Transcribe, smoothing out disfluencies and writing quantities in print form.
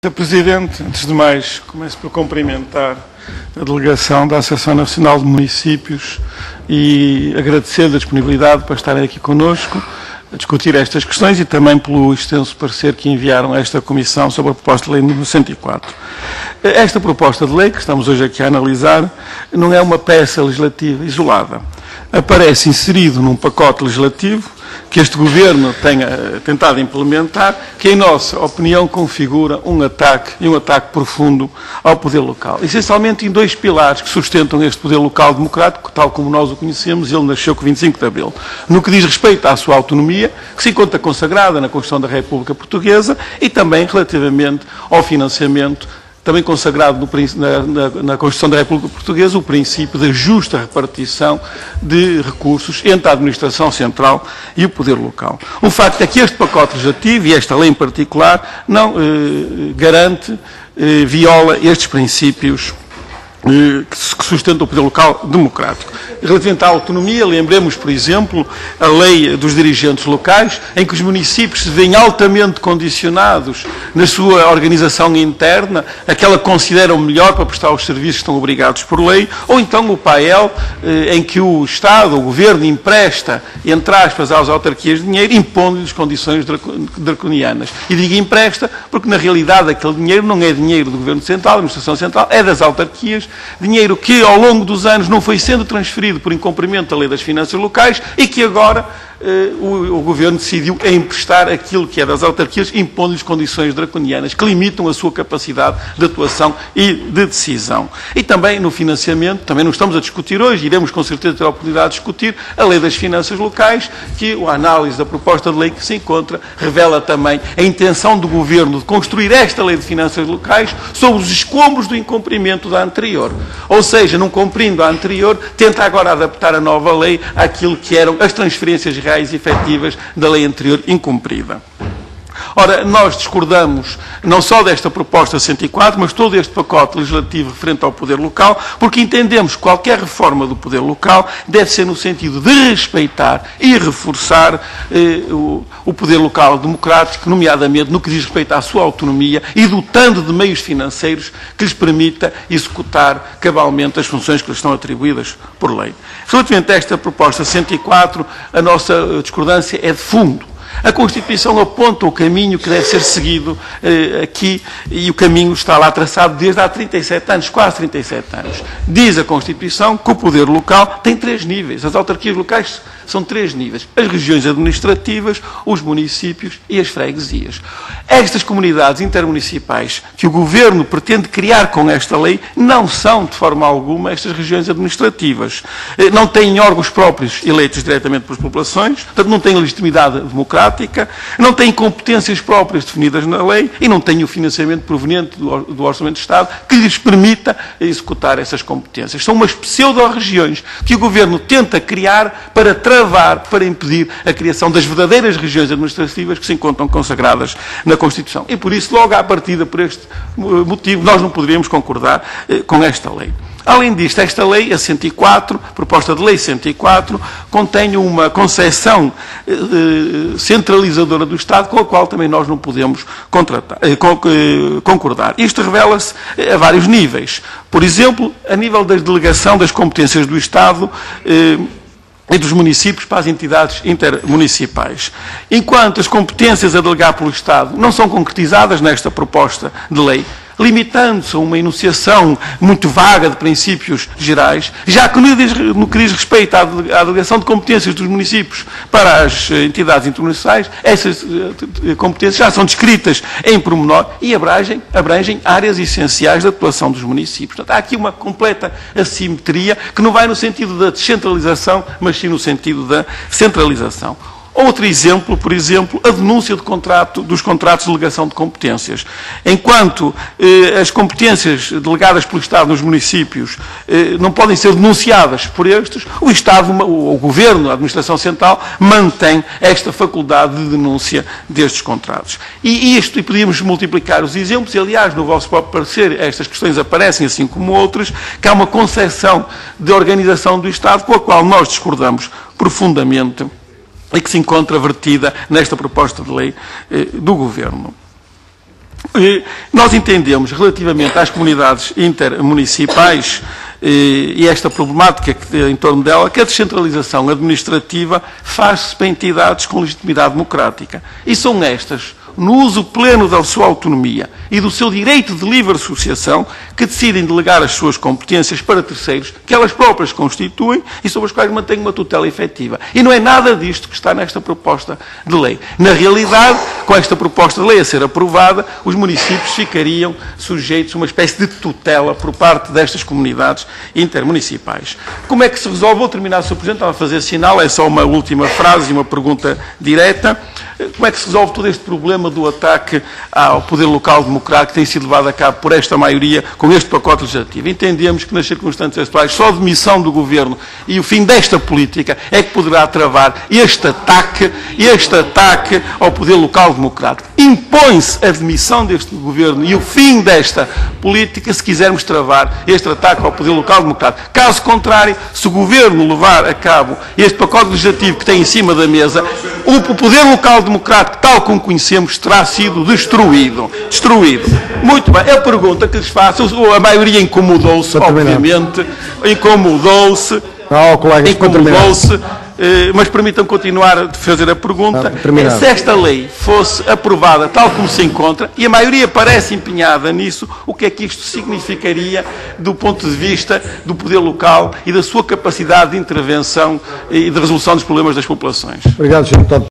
Sr. Presidente, antes de mais, começo por cumprimentar a delegação da Associação Nacional de Municípios e agradecer a disponibilidade para estarem aqui connosco a discutir estas questões e também pelo extenso parecer que enviaram a esta Comissão sobre a proposta de lei número 104. Esta proposta de lei que estamos hoje aqui a analisar não é uma peça legislativa isolada. Aparece inserido num pacote legislativo que este Governo tenha tentado implementar, que, em nossa opinião, configura um ataque profundo ao poder local. Essencialmente em dois pilares que sustentam este poder local democrático, tal como nós o conhecemos. Ele nasceu com 25 de Abril. No que diz respeito à sua autonomia, que se encontra consagrada na Constituição da República Portuguesa, e também relativamente ao financiamento, também consagrado na Constituição da República Portuguesa, o princípio da justa repartição de recursos entre a Administração Central e o poder local. O facto é que este pacote legislativo, e esta lei em particular, não garante, viola estes princípios que sustentam o poder local democrático. Relativamente à autonomia, lembremos, por exemplo, a lei dos dirigentes locais, em que os municípios se veem altamente condicionados na sua organização interna, aquela que consideram melhor para prestar os serviços que estão obrigados por lei, ou então o PAEL, em que o Estado, o Governo, empresta, entre aspas, às autarquias de dinheiro, impondo-lhes condições draconianas. E digo empresta, porque na realidade aquele dinheiro não é dinheiro do Governo Central, da Administração Central, é das autarquias, dinheiro que ao longo dos anos não foi sendo transferido por incumprimento da lei das finanças locais e que agora o Governo decidiu emprestar aquilo que é das autarquias, impondo-lhes condições draconianas que limitam a sua capacidade de atuação e de decisão. E também no financiamento, também não estamos a discutir hoje, iremos com certeza ter a oportunidade de discutir a lei das finanças locais, que a análise da proposta de lei que se encontra revela também a intenção do Governo de construir esta lei de finanças locais sobre os escombros do incumprimento da anterior. Ou seja, não cumprindo a anterior, tenta agora adaptar a nova lei àquilo que eram as transferências reais e efetivas da lei anterior incumprida. Ora, nós discordamos não só desta proposta 104, mas todo este pacote legislativo referente ao poder local, porque entendemos que qualquer reforma do poder local deve ser no sentido de respeitar e reforçar o poder local democrático, nomeadamente no que diz respeito à sua autonomia e dotando de meios financeiros que lhes permita executar cabalmente as funções que lhes estão atribuídas por lei. Relativamente a esta proposta 104, a nossa discordância é de fundo. A Constituição aponta o caminho que deve ser seguido aqui e o caminho está lá traçado desde há 37 anos, quase 37 anos. Diz a Constituição que o poder local tem 3 níveis. As autarquias locais são 3 níveis. As regiões administrativas, os municípios e as freguesias. Estas comunidades intermunicipais que o Governo pretende criar com esta lei não são, de forma alguma, estas regiões administrativas. Não têm órgãos próprios eleitos diretamente pelas populações, portanto não têm legitimidade democrática, não têm competências próprias definidas na lei e não têm o financiamento proveniente do Orçamento de Estado que lhes permita executar essas competências. São umas pseudo-regiões que o Governo tenta criar para impedir a criação das verdadeiras regiões administrativas que se encontram consagradas na Constituição. E por isso, logo à partida, por este motivo, nós não poderíamos concordar com esta lei. Além disto, esta lei, a 104, proposta de lei 104, contém uma concepção centralizadora do Estado com a qual também nós não podemos concordar. Isto revela-se a vários níveis. Por exemplo, a nível da delegação das competências do Estado e dos municípios para as entidades intermunicipais. Enquanto as competências a delegar pelo Estado não são concretizadas nesta proposta de lei, limitando-se a uma enunciação muito vaga de princípios gerais, já que no que diz respeito à delegação de competências dos municípios para as entidades intermunicipais, essas competências já são descritas em pormenor e abrangem áreas essenciais da atuação dos municípios. Portanto, há aqui uma completa assimetria que não vai no sentido da descentralização, mas sim no sentido da centralização. Outro exemplo, por exemplo, a denúncia dos contratos de delegação de competências. Enquanto as competências delegadas pelo Estado nos municípios não podem ser denunciadas por estes, o Estado, o Governo, a Administração Central, mantém esta faculdade de denúncia destes contratos. E podíamos multiplicar os exemplos, e aliás, no vosso próprio parecer, estas questões aparecem, assim como outras, que há uma concepção de organização do Estado com a qual nós discordamos profundamente e que se encontra vertida nesta proposta de lei do Governo. Nós entendemos, relativamente às comunidades intermunicipais, e esta problemática em torno dela, que a descentralização administrativa faz-se para entidades com legitimidade democrática. E são estas, no uso pleno da sua autonomia e do seu direito de livre associação, que decidem delegar as suas competências para terceiros que elas próprias constituem e sobre os quais mantêm uma tutela efetiva. E não é nada disto que está nesta proposta de lei. Na realidade, com esta proposta de lei a ser aprovada, os municípios ficariam sujeitos a uma espécie de tutela por parte destas comunidades intermunicipais. Como é que se resolve? Vou terminar, Sr. Presidente, estava a fazer sinal, é só uma última frase e uma pergunta direta. Como é que se resolve todo este problema do ataque ao poder local democrático que tem sido levado a cabo por esta maioria com este pacote legislativo? Entendemos que nas circunstâncias atuais só a demissão do Governo e o fim desta política é que poderá travar este ataque ao poder local democrático. Impõe-se a demissão deste Governo e o fim desta política se quisermos travar este ataque ao poder local democrático. Caso contrário, se o Governo levar a cabo este pacote legislativo que tem em cima da mesa, o poder local democrático, tal como conhecemos, terá sido destruído. Muito bem. A pergunta que lhes faço, a maioria incomodou-se, obviamente, incomodou-se, mas permitam-me continuar a fazer a pergunta. Se esta lei fosse aprovada tal como se encontra, e a maioria parece empenhada nisso, o que é que isto significaria do ponto de vista do poder local e da sua capacidade de intervenção e de resolução dos problemas das populações? Obrigado, Sr. Deputado.